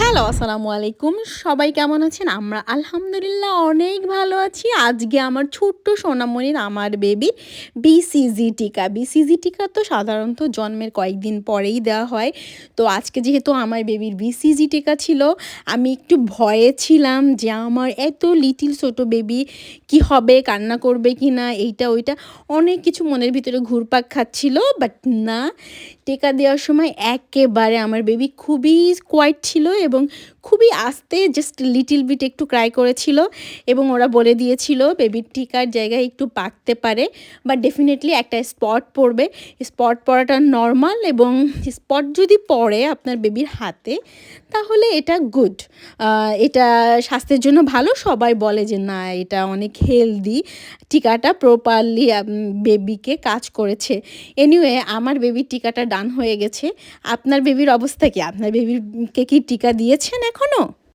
Hello, আসসালামু আলাইকুম। সবাই কেমন আছেন? আমরা আলহামদুলিল্লাহ অনেক ভালো আছি। আজকে আমার ছোট্ট সোনামণির, আমার বেবির বিসিজি টিকা। বিসিজি টিকা তো সাধারণত জন্মের কয়েকদিন পরেই দেওয়া হয়। তো আজকে যেহেতু আমার বেবির বিসিজি টিকা ছিল, আমি একটু ভয়ে ছিলাম যে আমার এত লিটিল ছোট বেবি কি হবে? কান্না করবে কিনা? এইটা ওইটা অনেক কিছু মনের ভিতরে ঘুরপাক খাচ্ছিল। বাট না, টিকা দেওয়ার সময় একেবারে আমার বেবি খুবই কোয়াইট ছিল এবং খুবই আস্তে জাস্ট লিটল বিট একটু ক্রাই করেছিল এবং ওরা বলে দিয়েছিল বেবির টিকার জায়গায় একটু পাকতে পারে, বাট ডেফিনেটলি একটা স্পট পড়বে। স্পট পড়াটা নর্মাল এবং স্পট যদি পড়ে আপনার বেবির হাতে তাহলে এটা গুড। এটা স্বাস্থ্যের জন্য ভালো। সবাই বলে যে না, এটা অনেক হেলদি, টিকাটা প্রপারলি বেবিকে কাজ করেছে। এনিওয়ে আমার বেবির টিকাটা ডান হয়ে গেছে। আপনার বেবির অবস্থা কি? আপনার বেবিকে কি টিকা দিয়েছেন এখনও?